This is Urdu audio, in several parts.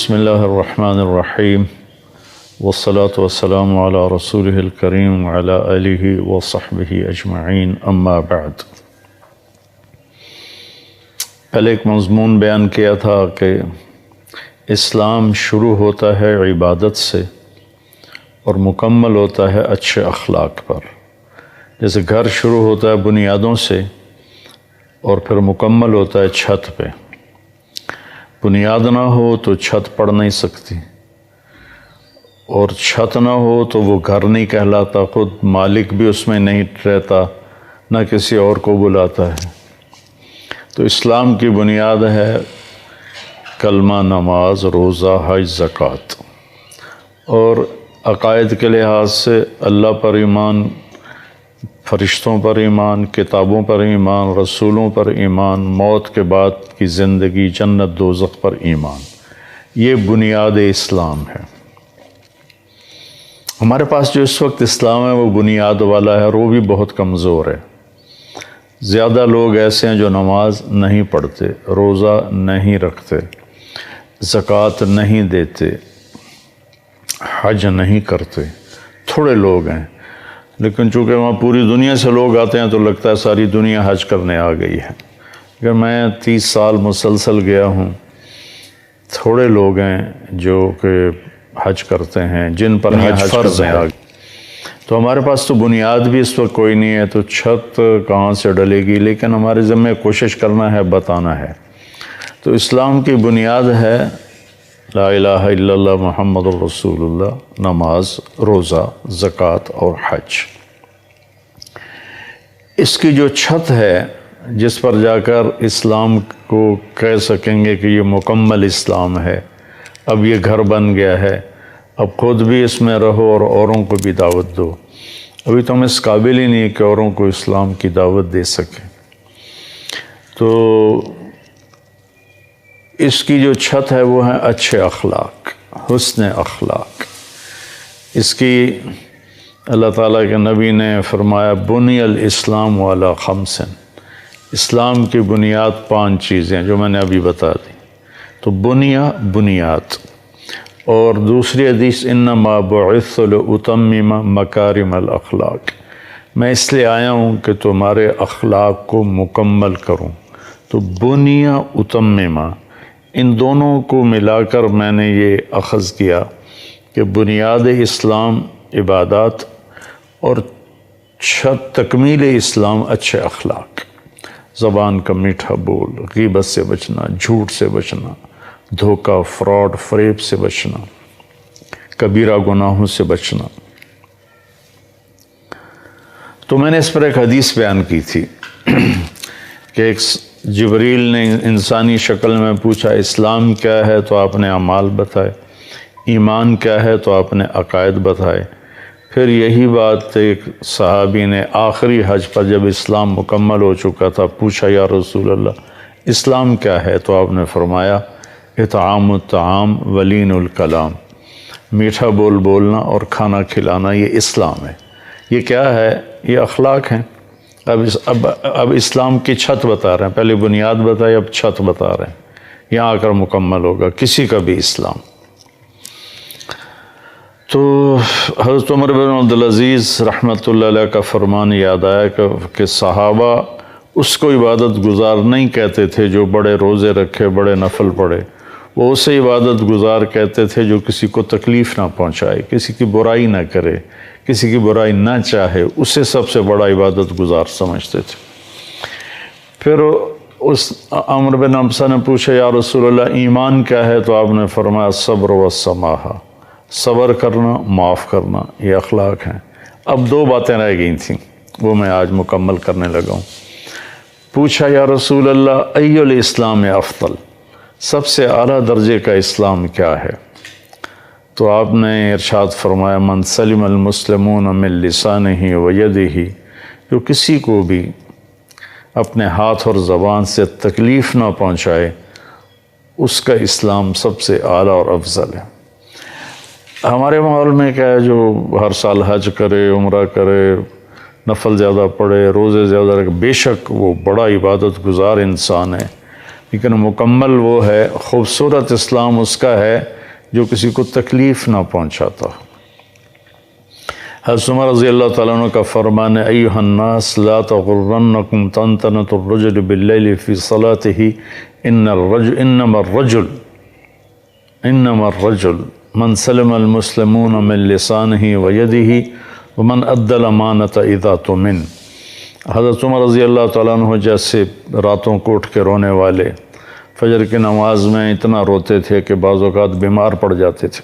بسم اللہ الرحمن الرحیم والصلاة والسلام علی رسولہ الکریم وعلی آلہ وصحبہ اجمعین اما بعد۔ پہلے ایک مضمون بیان کیا تھا کہ اسلام شروع ہوتا ہے عبادت سے اور مکمل ہوتا ہے اچھے اخلاق پر۔ جیسے گھر شروع ہوتا ہے بنیادوں سے اور پھر مکمل ہوتا ہے چھت پہ۔ بنیاد نہ ہو تو چھت پڑ نہیں سکتی، اور چھت نہ ہو تو وہ گھر نہیں کہلاتا، خود مالک بھی اس میں نہیں رہتا، نہ کسی اور کو بلاتا ہے۔ تو اسلام کی بنیاد ہے کلمہ، نماز، روزہ، حج، زکوٰۃ، اور عقائد کے لحاظ سے اللہ پر ایمان، فرشتوں پر ایمان، کتابوں پر ایمان، رسولوں پر ایمان، موت کے بعد کی زندگی، جنت دوزخ پر ایمان۔ یہ بنیاد اسلام ہے۔ ہمارے پاس جو اس وقت اسلام ہے وہ بنیاد والا ہے، اور وہ بھی بہت کمزور ہے۔ زیادہ لوگ ایسے ہیں جو نماز نہیں پڑھتے، روزہ نہیں رکھتے، زکوٰۃ نہیں دیتے، حج نہیں کرتے۔ تھوڑے لوگ ہیں، لیکن چونکہ وہاں پوری دنیا سے لوگ آتے ہیں تو لگتا ہے ساری دنیا حج کرنے آ گئی ہے۔ اگر میں 30 سال مسلسل گیا ہوں، تھوڑے لوگ ہیں جو کہ حج کرتے ہیں، جن پر حج فرض ہے۔ تو ہمارے پاس تو بنیاد بھی اس وقت کوئی نہیں ہے، تو چھت کہاں سے ڈلے گی؟ لیکن ہمارے ذمہ کوشش کرنا ہے، بتانا ہے۔ تو اسلام کی بنیاد ہے لا الہ الا اللہ محمد الرسول اللہ، نماز، روزہ، زکوٰۃ اور حج۔ اس کی جو چھت ہے جس پر جا کر اسلام کو کہہ سکیں گے کہ یہ مکمل اسلام ہے، اب یہ گھر بن گیا ہے، اب خود بھی اس میں رہو اور اوروں کو بھی دعوت دو۔ ابھی تو ہم اس قابل ہی نہیں کہ اوروں کو اسلام کی دعوت دے سکیں۔ تو اس کی جو چھت ہے وہ ہے اچھے اخلاق، حسن اخلاق۔ اس کی اللہ تعالیٰ کے نبی نے فرمایا بنی الاسلام علی خمس، اسلام کی بنیاد 5 چیزیں جو میں نے ابھی بتا دی۔ تو بنیاد، اور دوسری حدیث انما بعثت لاتمم مکارم الاخلاق، میں اس لیے آیا ہوں کہ تمہارے اخلاق کو مکمل کروں۔ تو بنیا اتممہ، ان دونوں کو ملا کر میں نے یہ اخذ کیا کہ بنیاد اسلام عبادات اور چھت تکمیل اسلام اچھے اخلاق، زبان کا میٹھا بول، غیبت سے بچنا، جھوٹ سے بچنا، دھوکہ، فراڈ، فریب سے بچنا، کبیرہ گناہوں سے بچنا۔ تو میں نے اس پر ایک حدیث بیان کی تھی کہ ایک جبریل نے انسانی شکل میں پوچھا اسلام کیا ہے تو آپ نے اعمال بتائے، ایمان کیا ہے تو آپ نے عقائد بتائے۔ پھر یہی بات ایک صحابی نے آخری حج پر جب اسلام مکمل ہو چکا تھا پوچھا یا رسول اللہ اسلام کیا ہے؟ تو آپ نے فرمایا اطعام الطعام ولین الکلام، میٹھا بول بولنا اور کھانا کھلانا، یہ اسلام ہے۔ یہ کیا ہے؟ یہ اخلاق ہیں۔ اب اسلام کی چھت بتا رہے ہیں، پہلے بنیاد بتائی، اب چھت بتا رہے ہیں، یہاں آ کر مکمل ہوگا کسی کا بھی اسلام۔ تو حضرت عمر بن عبدالعزیز رحمۃ اللہ علیہ کا فرمان یاد آیا کہ صحابہ اس کو عبادت گزار نہیں کہتے تھے جو بڑے روزے رکھے، بڑے نفل پڑھے، وہ اسے عبادت گزار کہتے تھے جو کسی کو تکلیف نہ پہنچائے، کسی کی برائی نہ کرے، کسی کی برائی نہ چاہے، اسے سب سے بڑا عبادت گزار سمجھتے تھے۔ پھر اس عمر بن حمزہ نے پوچھا یا رسول اللہ ایمان کیا ہے؟ تو آپ نے فرمایا صبر والسماحہ، صبر کرنا، معاف کرنا، یہ اخلاق ہیں۔ اب 2 باتیں رہ گئی تھیں، وہ میں آج مکمل کرنے لگا ہوں۔ پوچھا یا رسول اللہ ای الاسلام افضل، سب سے اعلیٰ درجے کا اسلام کیا ہے؟ تو آپ نے ارشاد فرمایا من سلم المسلمون من لسانہ ویدہ، جو کسی کو بھی اپنے ہاتھ اور زبان سے تکلیف نہ پہنچائے اس کا اسلام سب سے اعلیٰ اور افضل ہے۔ ہمارے ماحول میں کیا ہے، جو ہر سال حج کرے، عمرہ کرے، نفل زیادہ پڑھے، روزے زیادہ رکھے، بے شک وہ بڑا عبادت گزار انسان ہے، لیکن مکمل وہ ہے، خوبصورت اسلام اس کا ہے جو کسی کو تکلیف نہ پہنچاتا۔ حضرت عمر رضی اللہ تعالیٰ عنہ کا فرمان ہے ایھا الناس لا تغرنکم طنطنۃ الرجل باللیل فی صلاتہ انما الرجل من سلم المسلمون من لسانہ ویدہ ومن ادى الامانۃ اذا تؤمن۔ حضرت عمر رضی اللہ تعالیٰ عنہ جیسے راتوں کو اٹھ کے رونے والے، فجر کی نماز میں اتنا روتے تھے کہ بعض اوقات بیمار پڑ جاتے تھے۔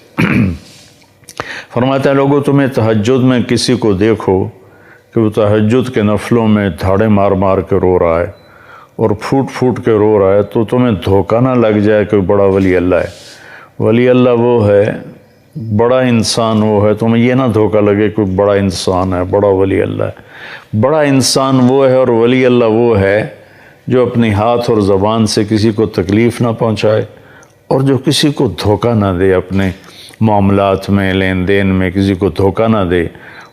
فرماتے ہیں لوگوں تمہیں تہجد میں کسی کو دیکھو کہ وہ تہجد کے نفلوں میں دھاڑے مار مار کے رو رہا ہے اور پھوٹ پھوٹ کے رو رہا ہے، تو تمہیں دھوکہ نہ لگ جائے کہ بڑا ولی اللہ ہے۔ ولی اللہ وہ ہے، بڑا انسان وہ ہے، تمہیں یہ نہ دھوکہ لگے کہ بڑا انسان ہے، بڑا ولی اللہ ہے۔ بڑا انسان وہ ہے اور ولی اللہ وہ ہے جو اپنی ہاتھ اور زبان سے کسی کو تکلیف نہ پہنچائے اور جو کسی کو دھوکہ نہ دے، اپنے معاملات میں لین دین میں کسی کو دھوکہ نہ دے۔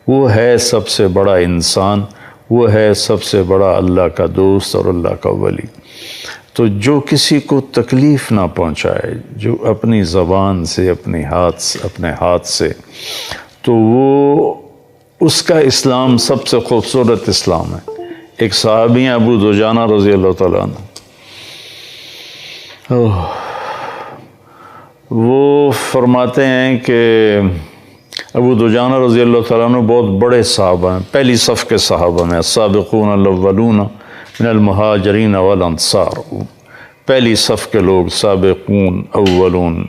وہ ہے سب سے بڑا انسان، وہ ہے سب سے بڑا اللہ کا دوست اور اللہ کا ولی۔ تو جو کسی کو تکلیف نہ پہنچائے، جو اپنی زبان سے اپنے ہاتھ سے، تو وہ اس کا اسلام سب سے خوبصورت اسلام ہے۔ ایک صحابی ہیں ابو دجانہ رضی اللہ تعالیٰ عنہ، وہ فرماتے ہیں کہ ابو دجانہ رضی اللہ تعالیٰ عنہ بہت بڑے صحابہ ہیں، پہلی صف کے صحابہ میں، السابقون الاولون من المہاجرین والانصار، پہلی صف کے لوگ، سابقون اولون،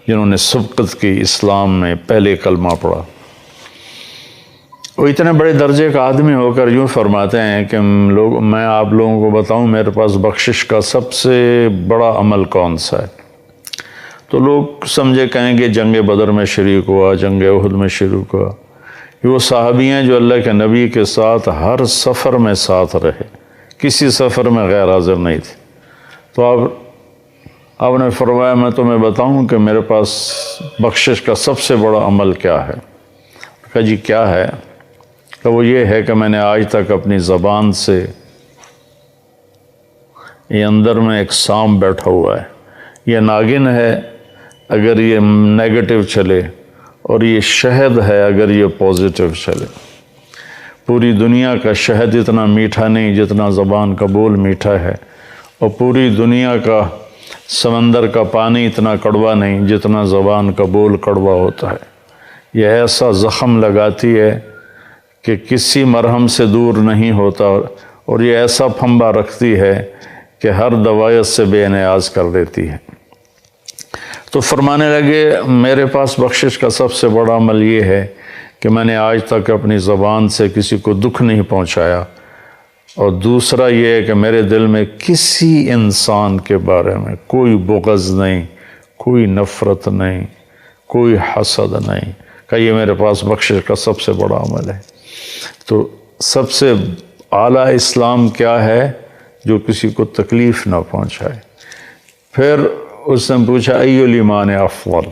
جنہوں نے سبقت کی اسلام میں، پہلے کلمہ پڑھا۔ وہ اتنے بڑے درجے کا آدمی ہو کر یوں فرماتے ہیں کہ میں آپ لوگوں کو بتاؤں میرے پاس بخشش کا سب سے بڑا عمل کون سا ہے؟ تو لوگ سمجھے کہیں گے جنگ بدر میں شریک ہوا، جنگ احد میں شریک ہوا۔ یہ وہ صحابی ہیں جو اللہ کے نبی کے ساتھ ہر سفر میں ساتھ رہے، کسی سفر میں غیر حاضر نہیں تھے۔ تو آپ نے فرمایا میں تمہیں بتاؤں کہ میرے پاس بخشش کا سب سے بڑا عمل کیا ہے؟ کہا جی کیا ہے؟ کہ وہ یہ ہے کہ میں نے آج تک اپنی زبان سے، یہ اندر میں ایک سانپ بیٹھا ہوا ہے، یہ ناگن ہے اگر یہ نیگیٹو چلے، اور یہ شہد ہے اگر یہ پازیٹیو چلے۔ پوری دنیا کا شہد اتنا میٹھا نہیں جتنا زبان کا بول میٹھا ہے، اور پوری دنیا کا سمندر کا پانی اتنا کڑوا نہیں جتنا زبان کا بول کڑوا ہوتا ہے۔ یہ ایسا زخم لگاتی ہے کہ کسی مرہم سے دور نہیں ہوتا، اور یہ ایسا پھمبا رکھتی ہے کہ ہر دوائیت سے بے نیاز کر دیتی ہے۔ تو فرمانے لگے میرے پاس بخشش کا سب سے بڑا عمل یہ ہے کہ میں نے آج تک اپنی زبان سے کسی کو دکھ نہیں پہنچایا، اور دوسرا یہ ہے کہ میرے دل میں کسی انسان کے بارے میں کوئی بغض نہیں، کوئی نفرت نہیں، کوئی حسد نہیں، کہ یہ میرے پاس بخشش کا سب سے بڑا عمل ہے۔ تو سب سے اعلیٰ اسلام کیا ہے؟ جو کسی کو تکلیف نہ پہنچائے۔ پھر اس نے پوچھا ای الایمان افضل،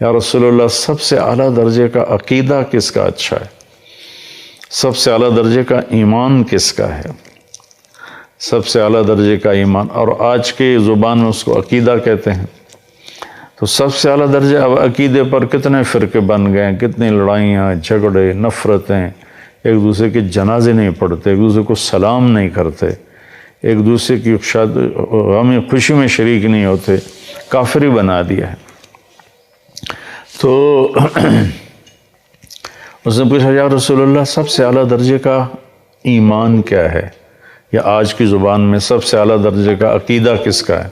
یا رسول اللہ سب سے اعلیٰ درجے کا عقیدہ کس کا اچھا ہے؟ سب سے اعلیٰ درجے کا ایمان کس کا ہے؟ سب سے اعلیٰ درجے کا ایمان، اور آج کے زبان میں اس کو عقیدہ کہتے ہیں۔ تو سب سے اعلیٰ درجے، اب عقیدے پر کتنے فرقے بن گئے ہیں، کتنی لڑائیاں، جھگڑے، نفرتیں، ایک دوسرے کے جنازے نہیں پڑھتے، ایک دوسرے کو سلام نہیں کرتے، ایک دوسرے کی غم خوشی میں شریک نہیں ہوتے، کافری بنا دیا ہے۔ تو اس نے پوچھا یا رسول اللہ سب سے اعلیٰ درجے کا ایمان کیا ہے، یا آج کی زبان میں سب سے اعلیٰ درجے کا عقیدہ کس کا ہے؟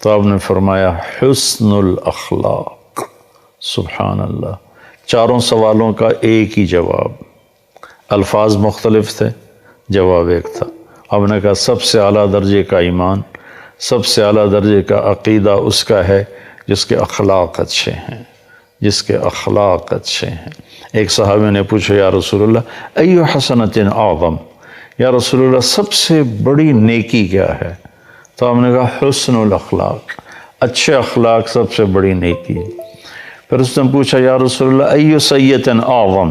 تو آپ نے فرمایا حسن الاخلاق۔ سبحان اللہ، چاروں سوالوں کا ایک ہی جواب، الفاظ مختلف تھے، جواب ایک تھا۔ آپ نے کہا سب سے اعلیٰ درجے کا ایمان، سب سے اعلیٰ درجے کا عقیدہ اس کا ہے جس کے اخلاق اچھے ہیں، جس کے اخلاق اچھے ہیں۔ ایک صحابی نے پوچھا یا رسول اللہ ای حسنۃ اعظم، یا رسول اللہ سب سے بڑی نیکی کیا ہے؟ تو آپ نے کہا حسن الاخلاق، اچھے اخلاق سب سے بڑی نیکی ہے۔ پھر اس نے پوچھا یا رسول اللہ ای سیئۃ اعظم،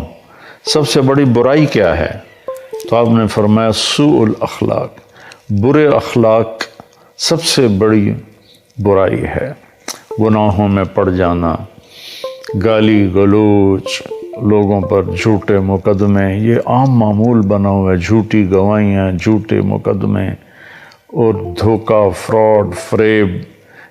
سب سے بڑی برائی کیا ہے؟ تو آپ نے فرمایا سوء الاخلاق، برے اخلاق سب سے بڑی برائی ہے گناہوں میں پڑ جانا، گالی گلوچ، لوگوں پر جھوٹے مقدمے، یہ عام معمول بنا ہوا ہے، جھوٹی گواہیاں، جھوٹے مقدمے اور دھوکہ، فراڈ، فریب،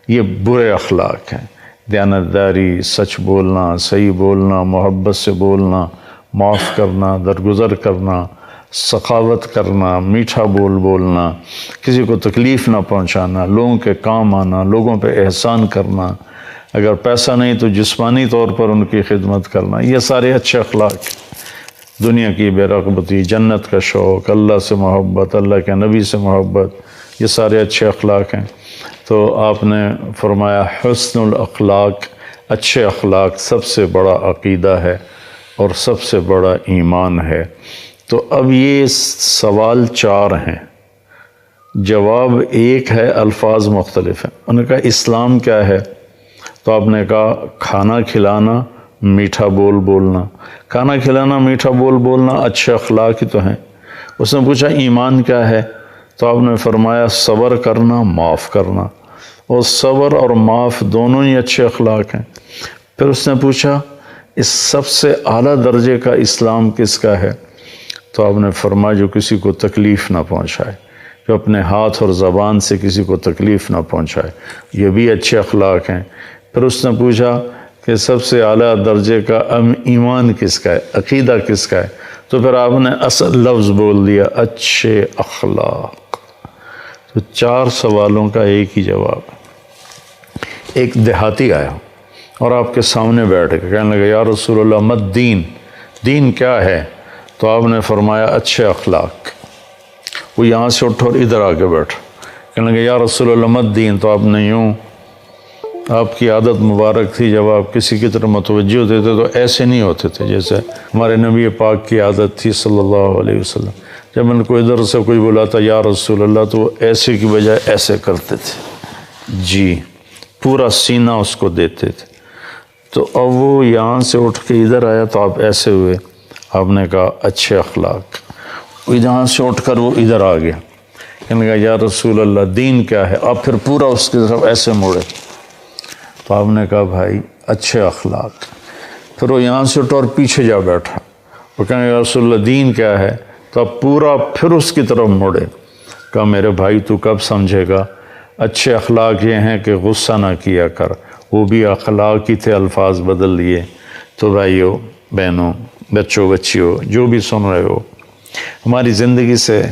یہ برے اخلاق ہیں۔ دیانتداری، سچ بولنا، صحیح بولنا، محبت سے بولنا، معاف کرنا، درگزر کرنا، سخاوت کرنا، میٹھا بولنا، کسی کو تکلیف نہ پہنچانا، لوگوں کے کام آنا، لوگوں پہ احسان کرنا، اگر پیسہ نہیں تو جسمانی طور پر ان کی خدمت کرنا، یہ سارے اچھے اخلاق ہیں۔ دنیا کی بے رغبتی، جنت کا شوق، اللہ سے محبت، اللہ کے نبی سے محبت، یہ سارے اچھے اخلاق ہیں۔ تو آپ نے فرمایا حسن الاخلاق، اچھے اخلاق سب سے بڑا عقیدہ ہے اور سب سے بڑا ایمان ہے۔ تو اب یہ سوال 4 ہیں، جواب ایک ہے، الفاظ مختلف ہیں۔ انہوں نے کہا اسلام کیا ہے؟ تو آپ نے کہا کھانا کھلانا، میٹھا بولنا۔ کھانا کھلانا، میٹھا بولنا اچھے اخلاق ہی تو ہیں۔ اس نے پوچھا ایمان کیا ہے؟ تو آپ نے فرمایا صبر کرنا، معاف کرنا، اور صبر اور معاف دونوں ہی اچھے اخلاق ہیں۔ پھر اس نے پوچھا اس سب سے اعلیٰ درجے کا اسلام کس کا ہے؟ تو آپ نے فرمایا جو کسی کو تکلیف نہ پہنچائے، جو اپنے ہاتھ اور زبان سے کسی کو تکلیف نہ پہنچائے، یہ بھی اچھے اخلاق ہیں۔ پھر اس نے پوچھا کہ سب سے اعلیٰ درجے کا ایمان کس کا ہے، عقیدہ کس کا ہے؟ تو پھر آپ نے اصل لفظ بول دیا، اچھے اخلاق۔ تو 4 سوالوں کا ایک ہی جواب ہے۔ ایک دیہاتی آیا اور آپ کے سامنے بیٹھ کے کہنے لگا یا رسول اللہ مت دین، دین کیا ہے؟ تو آپ نے فرمایا اچھے اخلاق۔ وہ یہاں سے اٹھا اور ادھر آ کے بیٹھا، کہنے لگا یا رسول اللہ مت دین، تو آپ نے یوں، آپ کی عادت مبارک تھی جب آپ کسی کی طرف متوجہ ہوتے تھے تو ایسے نہیں ہوتے تھے جیسے ہمارے نبی پاک کی عادت تھی صلی اللہ علیہ وسلم۔ جب ان کو ادھر سے کوئی بلاتا یا رسول اللہ تو وہ ایسے کی بجائے ایسے کرتے تھے، جی پورا سینہ اس کو دیتے تھے۔ تو اب وہ یہاں سے اٹھ کے ادھر آیا تو آپ ایسے ہوئے، آپ نے کہا اچھے اخلاق۔ یہاں سے اٹھ کر وہ ادھر آ گیا، کہنے لگا یا رسول اللہ دین کیا ہے؟ آپ پھر پورا اس کی طرف ایسے موڑے، تو آپ نے کہا بھائی اچھے اخلاق۔ پھر وہ یہاں سے اٹھا اور پیچھے جا بیٹھا، وہ کہنے لگا یا رسول اللہ دین کیا ہے؟ تو آپ پورا پھر اس کی طرف موڑے، کہا میرے بھائی تو کب سمجھے گا؟ اچھے اخلاق یہ ہیں کہ غصہ نہ کیا کر، وہ بھی اخلاق ہی تھے، الفاظ بدل لیے۔ تو بھائیو، بہنوں، بچوں، بچیوں، جو بھی سن رہے ہو، ہماری زندگی سے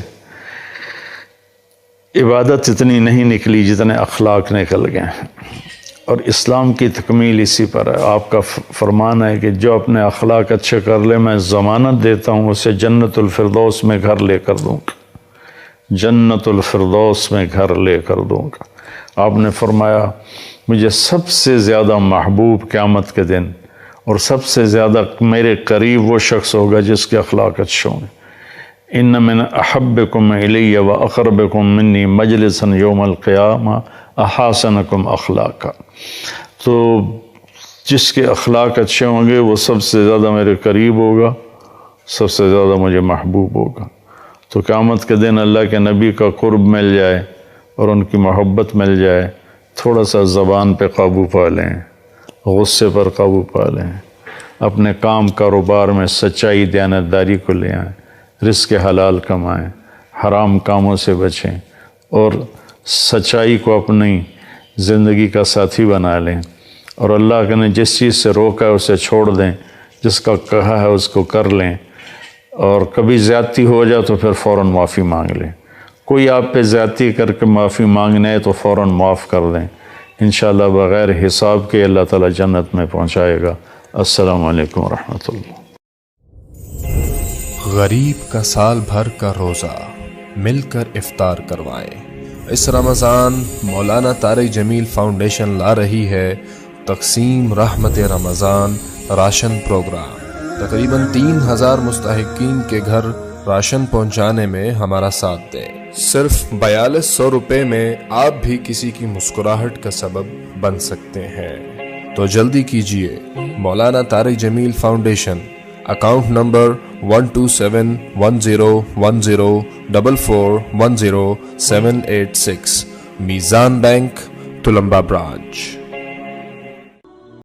عبادت اتنی نہیں نکلی جتنے اخلاق نکل گئے ہیں، اور اسلام کی تکمیل اسی پر ہے۔ آپ کا فرمان ہے کہ جو اپنے اخلاق اچھے کر لے میں ضمانت دیتا ہوں اسے جنت الفردوس میں گھر لے کر دوں گا، جنت الفردوس میں گھر لے کر دوں گا۔ آپ نے فرمایا مجھے سب سے زیادہ محبوب قیامت کے دن اور سب سے زیادہ میرے قریب وہ شخص ہوگا جس کے اخلاق اچھے ہوں گے۔ ان من احبکم الی و اقربکم منی مجلسا یوم القیامہ احاسنکم اخلاقا۔ تو جس کے اخلاق اچھے ہوں گے وہ سب سے زیادہ میرے قریب ہوگا، سب سے زیادہ مجھے محبوب ہوگا۔ تو قیامت کے دن اللہ کے نبی کا قرب مل جائے اور ان کی محبت مل جائے، تھوڑا سا زبان پہ قابو پا لیں، غصے پر قابو پا لیں، اپنے کام کاروبار میں سچائی دیانتداری کو لے آئیں، رزق حلال کمائیں، حرام کاموں سے بچیں، اور سچائی کو اپنی زندگی کا ساتھی بنا لیں، اور اللہ نے جس چیز سے روکا ہے اسے چھوڑ دیں، جس کا کہا ہے اس کو کر لیں، اور کبھی زیادتی ہو جائے تو پھر فوراً معافی مانگ لیں۔ کوئی آپ پہ زیادتی کر کے معافی مانگنا ہے تو فوراً معاف کر دیں، انشاءاللہ بغیر حساب کے اللہ تعالیٰ جنت میں پہنچائے گا۔ السلام علیکم ورحمۃ اللہ۔ غریب کا سال بھر کا روزہ مل کر افطار کروائیں۔ اس رمضان مولانا طارق جمیل فاؤنڈیشن لا رہی ہے تقسیم رحمت رمضان راشن پروگرام۔ تقریباً 3000 مستحقین کے گھر راشن پہنچانے میں ہمارا ساتھ دیں۔ صرف 4200 روپے میں آپ بھی کسی کی مسکراہٹ کا سبب بن سکتے ہیں، تو جلدی کیجیے۔ مولانا طارق جمیل فاؤنڈیشن، اکاؤنٹ نمبر 127101044410786، میزان بینک تلمبا برانچ.